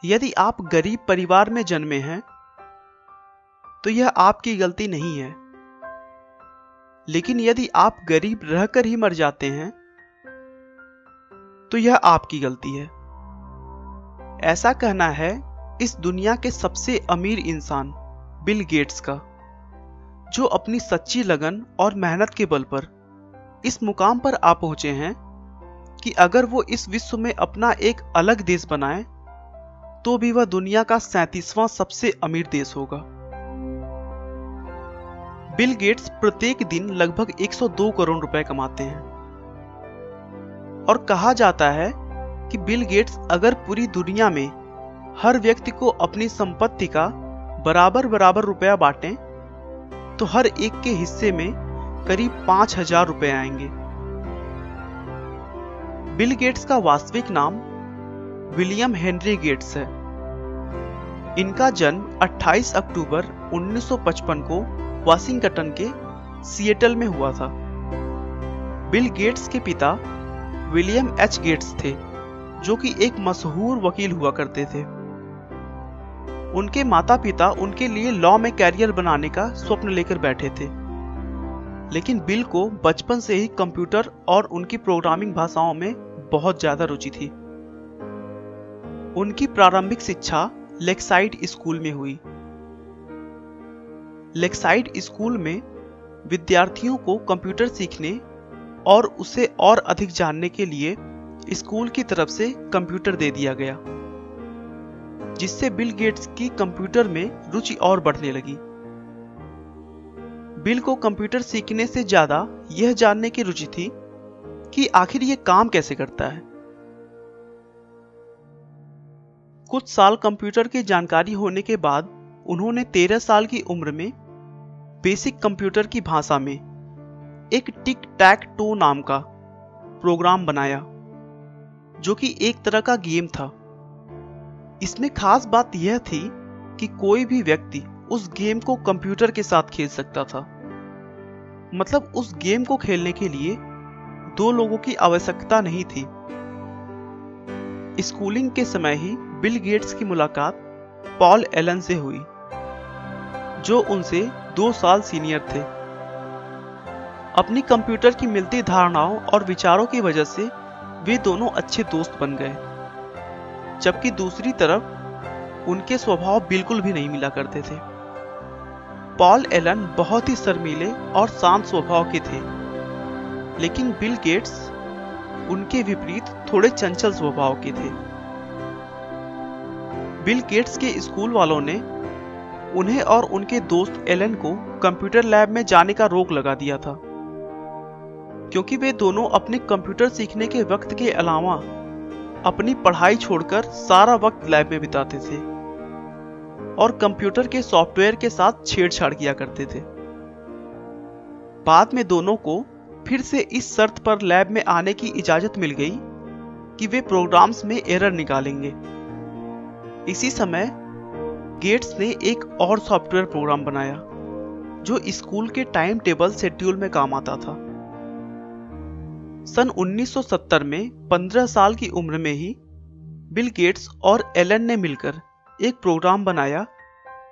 यदि आप गरीब परिवार में जन्मे हैं तो यह आपकी गलती नहीं है, लेकिन यदि आप गरीब रहकर ही मर जाते हैं तो यह आपकी गलती है। ऐसा कहना है इस दुनिया के सबसे अमीर इंसान बिल गेट्स का, जो अपनी सच्ची लगन और मेहनत के बल पर इस मुकाम पर आ पहुंचे हैं कि अगर वो इस विश्व में अपना एक अलग देश बनाए तो भी वह दुनिया का 37वां सबसे अमीर देश होगा। बिल गेट्स प्रत्येक दिन लगभग 102 करोड़ रुपए कमाते हैं और कहा जाता है कि बिल गेट्स अगर पूरी दुनिया में हर व्यक्ति को अपनी संपत्ति का बराबर बराबर रुपया बांटें तो हर एक के हिस्से में करीब 5,000 रुपए आएंगे। बिल गेट्स का वास्तविक नाम विलियम हेनरी गेट्स है। इनका जन्म 28 अक्टूबर 1955 को वाशिंगटन के सिएटल में हुआ था। बिल गेट्स के पिता विलियम एच गेट्स थे, जो कि एक मशहूर वकील हुआ करते थे। उनके माता पिता उनके लिए लॉ में कैरियर बनाने का स्वप्न लेकर बैठे थे, लेकिन बिल को बचपन से ही कंप्यूटर और उनकी प्रोग्रामिंग भाषाओं में बहुत ज्यादा रुचि थी। उनकी प्रारंभिक शिक्षा लेक्साइड स्कूल में हुई। लेक्साइड स्कूल में विद्यार्थियों को कंप्यूटर सीखने और उसे और अधिक जानने के लिए स्कूल की तरफ से कंप्यूटर दे दिया गया, जिससे बिल गेट्स की कंप्यूटर में रुचि और बढ़ने लगी। बिल को कंप्यूटर सीखने से ज्यादा यह जानने की रुचि थी कि आखिर यह काम कैसे करता है। कुछ साल कंप्यूटर की जानकारी होने के बाद उन्होंने 13 साल की उम्र में बेसिक कंप्यूटर की भाषा में एक टिक टैक टो नाम का प्रोग्राम बनाया, जो कि एक तरह का गेम था। इसमें खास बात यह थी कि कोई भी व्यक्ति उस गेम को कंप्यूटर के साथ खेल सकता था। मतलब उस गेम को खेलने के लिए 2 लोगों की आवश्यकता नहीं थी। स्कूलिंग के समय ही बिल गेट्स की मुलाकात पॉल एलन से हुई, जो उनसे 2 साल सीनियर थे। अपनी कंप्यूटर की मिलती धारणाओं और विचारों की वजह से वे दोनों अच्छे दोस्त बन गए, जबकि दूसरी तरफ उनके स्वभाव बिल्कुल भी नहीं मिला करते थे। पॉल एलन बहुत ही शर्मीले और शांत स्वभाव के थे, लेकिन बिल गेट्स उनके विपरीत थोड़े चंचल स्वभाव के थे। बिल गेट्स के स्कूल वालों ने उन्हें और उनके दोस्त एलन को कंप्यूटर लैब में जाने का रोक लगा दिया था, क्योंकि वे दोनों अपने कंप्यूटर सीखने के वक्त के अलावा अपनी पढ़ाई छोड़कर सारा वक्त लैब में बिताते थे और कंप्यूटर के सॉफ्टवेयर के साथ छेड़छाड़ किया करते थे। बाद में दोनों को फिर से इस शर्त पर लैब में आने की इजाजत मिल गई कि वे प्रोग्राम्स में एरर निकालेंगे। इसी समय गेट्स ने एक और सॉफ्टवेयर प्रोग्राम बनाया जो स्कूल के टाइम टेबल शेड्यूल में काम आता था। सन 1970 में 15 साल की उम्र में ही बिल गेट्स और एलन ने मिलकर एक प्रोग्राम बनाया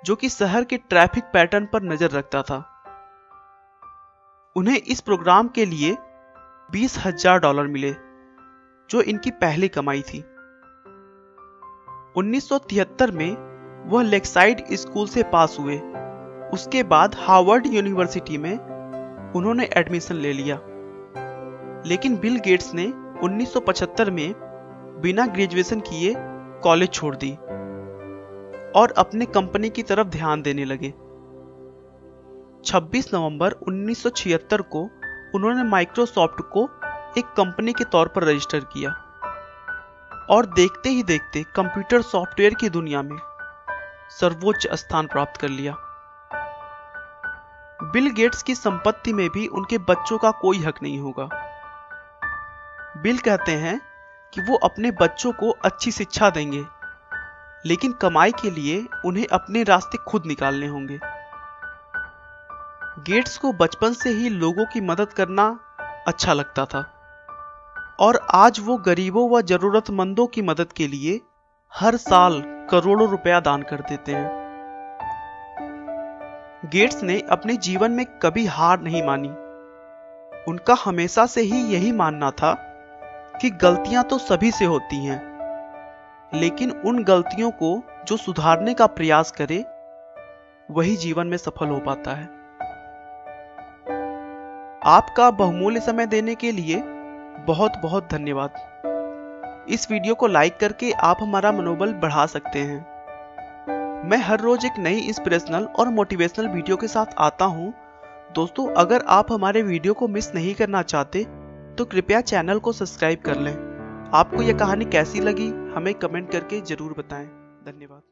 जो कि शहर के ट्रैफिक पैटर्न पर नजर रखता था। उन्हें इस प्रोग्राम के लिए $20,000 मिले, जो इनकी पहली कमाई थी। 1973 में वह लेक्साइड स्कूल से पास हुए। उसके बाद हार्वर्ड यूनिवर्सिटी में उन्होंने एडमिशन ले लिया, लेकिन बिल गेट्स ने 1975 में बिना ग्रेजुएशन किए कॉलेज छोड़ दी और अपने कंपनी की तरफ ध्यान देने लगे। 26 नवंबर 1976 को उन्होंने माइक्रोसॉफ्ट को एक कंपनी के तौर पर रजिस्टर किया और देखते ही देखते कंप्यूटर सॉफ्टवेयर की दुनिया में सर्वोच्च स्थान प्राप्त कर लिया। बिल गेट्स की संपत्ति में भी उनके बच्चों का कोई हक नहीं होगा। बिल कहते हैं कि वो अपने बच्चों को अच्छी शिक्षा देंगे, लेकिन कमाई के लिए उन्हें अपने रास्ते खुद निकालने होंगे। गेट्स को बचपन से ही लोगों की मदद करना अच्छा लगता था और आज वो गरीबों व जरूरतमंदों की मदद के लिए हर साल करोड़ों रुपया दान कर देते हैं। गेट्स ने अपने जीवन में कभी हार नहीं मानी। उनका हमेशा से ही यही मानना था कि गलतियां तो सभी से होती हैं, लेकिन उन गलतियों को जो सुधारने का प्रयास करे वही जीवन में सफल हो पाता है। आपका बहुमूल्य समय देने के लिए बहुत बहुत धन्यवाद। इस वीडियो को लाइक करके आप हमारा मनोबल बढ़ा सकते हैं। मैं हर रोज एक नई इंस्पिरेशनल और मोटिवेशनल वीडियो के साथ आता हूं। दोस्तों, अगर आप हमारे वीडियो को मिस नहीं करना चाहते तो कृपया चैनल को सब्सक्राइब कर लें। आपको यह कहानी कैसी लगी हमें कमेंट करके जरूर बताएं। धन्यवाद।